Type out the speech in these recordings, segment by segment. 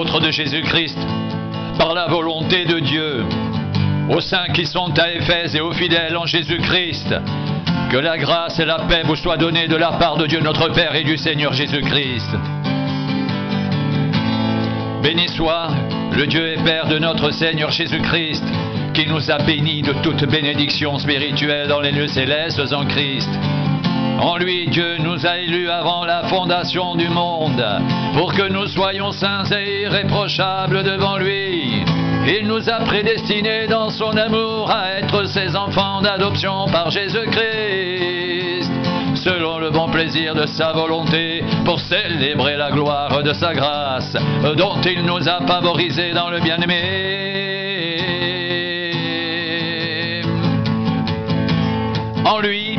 apôtre de Jésus-Christ, par la volonté de Dieu, aux saints qui sont à Éphèse et aux fidèles en Jésus-Christ, que la grâce et la paix vous soient données de la part de Dieu notre Père et du Seigneur Jésus-Christ. Béni soit le Dieu et Père de notre Seigneur Jésus-Christ, qui nous a bénis de toute bénédiction spirituelle dans les lieux célestes en Christ. En lui, Dieu nous a élus avant la fondation du monde, pour que nous soyons saints et irréprochables devant lui. Il nous a prédestinés dans son amour à être ses enfants d'adoption par Jésus-Christ, selon le bon plaisir de sa volonté, pour célébrer la gloire de sa grâce, dont il nous a favorisés dans le bien-aimé. En lui,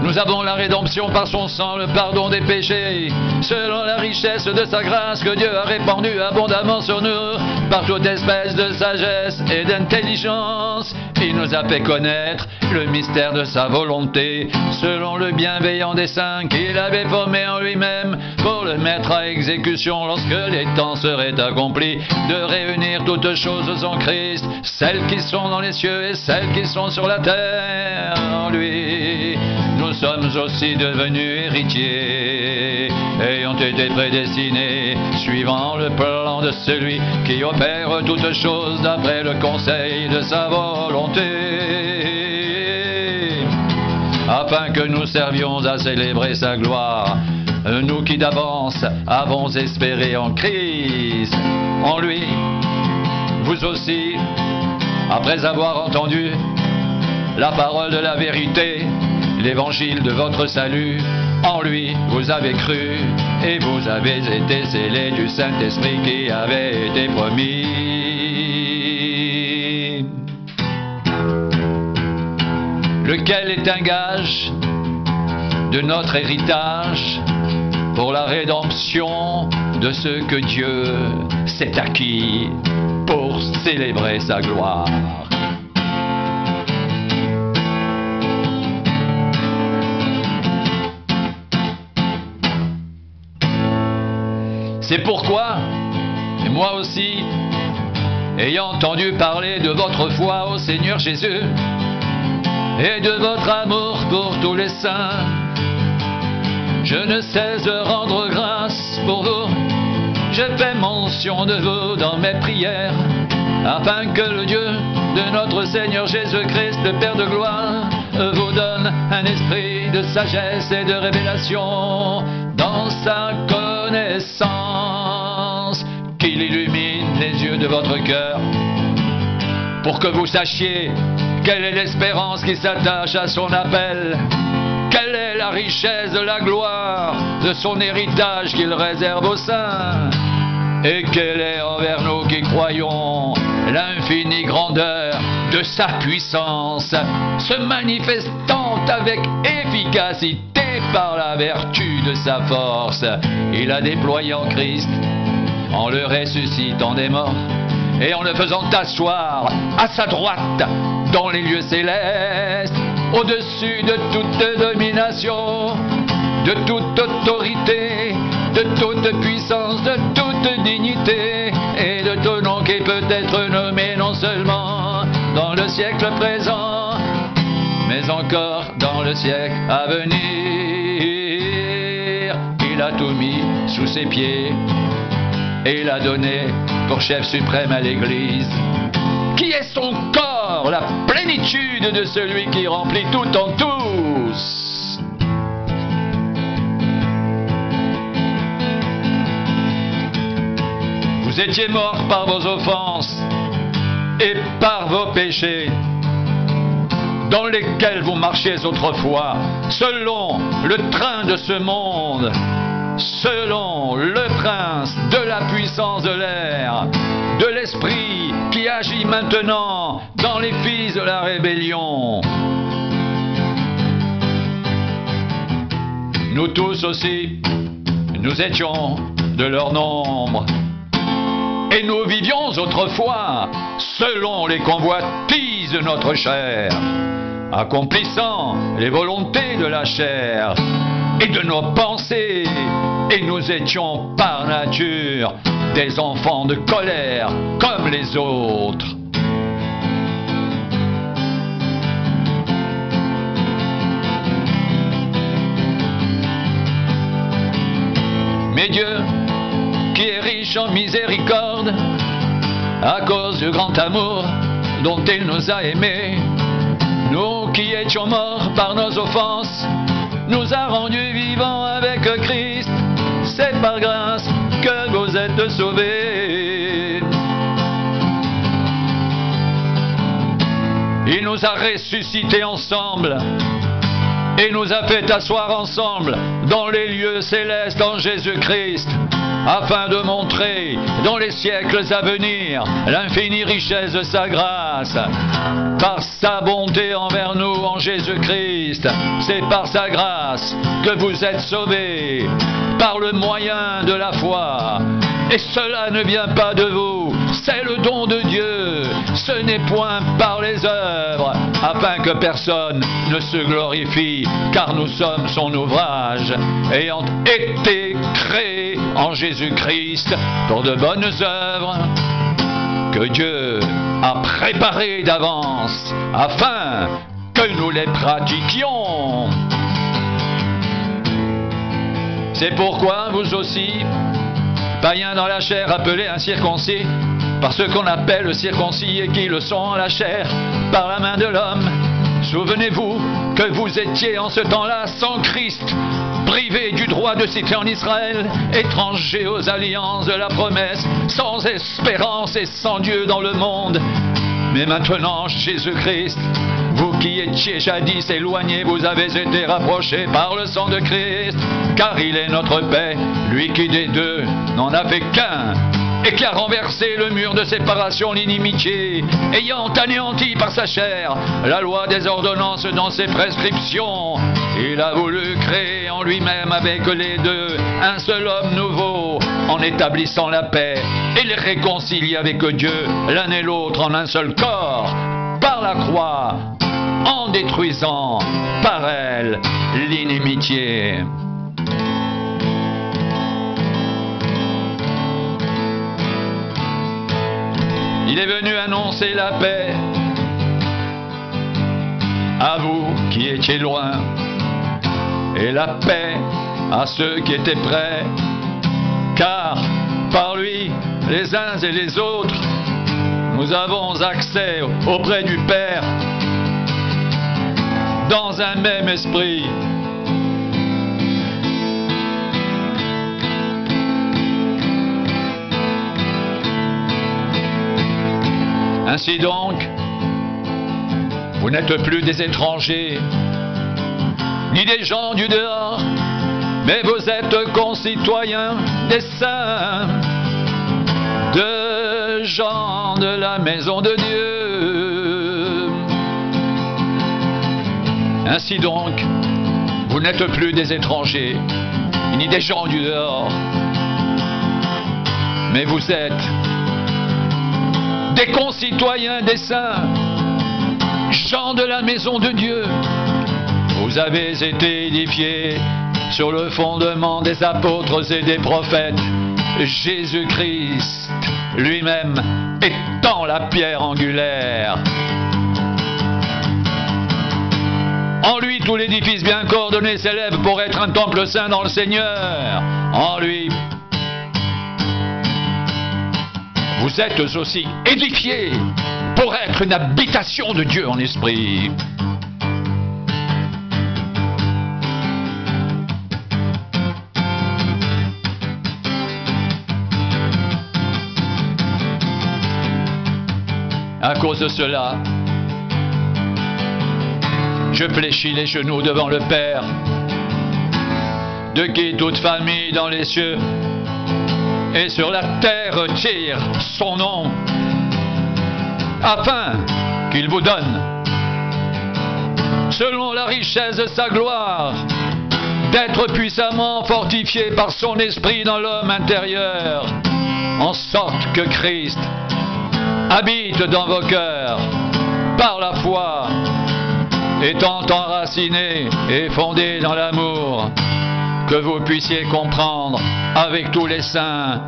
nous avons la rédemption par son sang, le pardon des péchés, selon la richesse de sa grâce que Dieu a répandue abondamment sur nous, par toute espèce de sagesse et d'intelligence. Il nous a fait connaître le mystère de sa volonté, selon le bienveillant dessein qu'il avait formé en lui-même, pour le mettre à exécution lorsque les temps seraient accomplis, de réunir toutes choses en Christ, celles qui sont dans les cieux et celles qui sont sur la terre. En lui, nous sommes aussi devenus héritiers, ayant été prédestinés, suivant le plan de celui qui opère toutes choses d'après le conseil de sa volonté, afin que nous servions à célébrer sa gloire, nous qui d'avance avons espéré en Christ. En lui, vous aussi, après avoir entendu la parole de la vérité, l'évangile de votre salut, en lui vous avez cru et vous avez été scellés du Saint-Esprit qui avait été promis. Lequel est un gage de notre héritage pour la rédemption de ce que Dieu s'est acquis pour célébrer sa gloire. C'est pourquoi, et moi aussi, ayant entendu parler de votre foi au Seigneur Jésus et de votre amour pour tous les saints, je ne cesse de rendre grâce pour vous. Je fais mention de vous dans mes prières, afin que le Dieu de notre Seigneur Jésus-Christ, le Père de gloire, vous donne un esprit de sagesse et de révélation dans sa connaissance, qu'il illumine les yeux de votre cœur, pour que vous sachiez quelle est l'espérance qui s'attache à son appel, quelle est la richesse de la gloire de son héritage qu'il réserve aux saints, et quelle est envers nous qui croyons l'infinie grandeur de sa puissance, se manifestant avec efficacité par la vertu de sa force. Il a déployé en Christ, en le ressuscitant des morts et en le faisant asseoir à sa droite dans les lieux célestes, au-dessus de toute domination, de toute autorité, de toute puissance, de toute dignité et de tout nom qui peut être nommé non seulement dans le siècle présent, mais encore dans le siècle à venir. Il a tout mis sous ses pieds et l'a donné pour chef suprême à l'Église, qui est son corps, la plénitude de celui qui remplit tout en tous. Vous étiez morts par vos offenses et par vos péchés, dans lesquels vous marchiez autrefois, selon le train de ce monde, selon le prince de la puissance de l'air, de l'esprit qui agit maintenant dans les fils de la rébellion. Nous tous aussi, nous étions de leur nombre, et nous vivions autrefois selon les convoitises de notre chair, accomplissant les volontés de la chair et de nos pensées, et nous étions par nature des enfants de colère comme les autres. Mais Dieu, qui est riche en miséricorde, à cause du grand amour dont il nous a aimés, nous qui étions morts par nos offenses, nous a rendus vivants avec Christ. C'est par grâce que vous êtes sauvés. Il nous a ressuscités ensemble et nous a fait asseoir ensemble dans les lieux célestes en Jésus-Christ, afin de montrer dans les siècles à venir l'infinie richesse de sa grâce. Par sa bonté envers nous en Jésus-Christ, c'est par sa grâce que vous êtes sauvés, par le moyen de la foi. Et cela ne vient pas de vous, c'est le don de Dieu. Ce n'est point par les œuvres, afin que personne ne se glorifie, car nous sommes son ouvrage, ayant été créés en Jésus-Christ pour de bonnes œuvres que Dieu a préparées d'avance, afin que nous les pratiquions. C'est pourquoi vous aussi, païens dans la chair, appelés incirconcis, par ceux qu'on appelle circoncis et qui le sont en la chair, par la main de l'homme, souvenez-vous que vous étiez en ce temps-là sans Christ, privés du droit de cité en Israël, étrangers aux alliances de la promesse, sans espérance et sans Dieu dans le monde. Mais maintenant, Jésus-Christ, vous qui étiez jadis éloignés, vous avez été rapprochés par le sang de Christ, car il est notre paix, lui qui des deux n'en a fait qu'un, et qui a renversé le mur de séparation, l'inimitié, ayant anéanti par sa chair la loi des ordonnances dans ses prescriptions. Il a voulu créer en lui-même avec les deux un seul homme nouveau, en établissant la paix, et les réconcilier avec Dieu, l'un et l'autre en un seul corps, par la croix, en détruisant par elle l'inimitié. Il est venu annoncer la paix à vous qui étiez loin, et la paix à ceux qui étaient près, car par lui, les uns et les autres, nous avons accès auprès du Père dans un même esprit. Ainsi donc, vous n'êtes plus des étrangers, ni des gens du dehors, mais vous êtes concitoyens des saints, de gens de la maison de Dieu. Ainsi donc, vous n'êtes plus des étrangers, ni des gens du dehors, mais vous êtes des concitoyens des saints, gens de la maison de Dieu. Vous avez été édifiés sur le fondement des apôtres et des prophètes, Jésus-Christ lui-même étant la pierre angulaire. En lui, tout l'édifice bien coordonné s'élève pour être un temple saint dans le Seigneur. En lui, vous êtes aussi édifiés pour être une habitation de Dieu en esprit. À cause de cela, je fléchis les genoux devant le Père, de qui toute famille dans les cieux et sur la terre tire son nom, afin qu'il vous donne, selon la richesse de sa gloire, d'être puissamment fortifié par son esprit dans l'homme intérieur, en sorte que Christ habite dans vos cœurs par la foi, étant enraciné et fondé dans l'amour, que vous puissiez comprendre avec tous les saints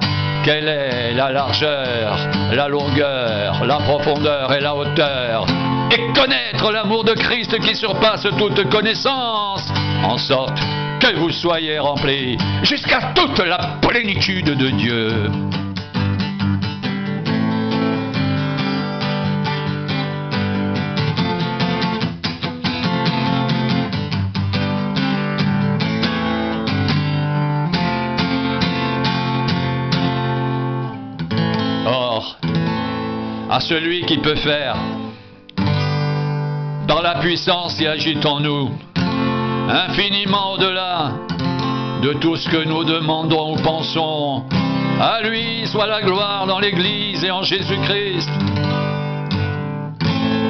quelle est la largeur, la longueur, la profondeur et la hauteur, et connaître l'amour de Christ qui surpasse toute connaissance, en sorte que vous soyez remplis jusqu'à toute la plénitude de Dieu. Or, à celui qui peut faire, par la puissance qui agit en nous, infiniment au-delà de tout ce que nous demandons ou pensons, à lui soit la gloire dans l'Église et en Jésus-Christ,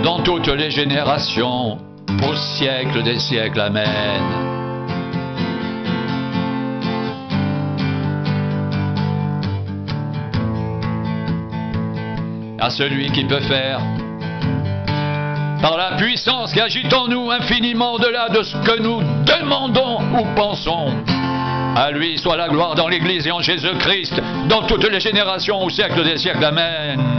dans toutes les générations, au siècle des siècles. Amen. À celui qui peut faire, par la puissance qui agit en nous, infiniment au-delà de ce que nous demandons ou pensons, à lui soit la gloire dans l'Église et en Jésus-Christ, dans toutes les générations, au siècle des siècles. Amen.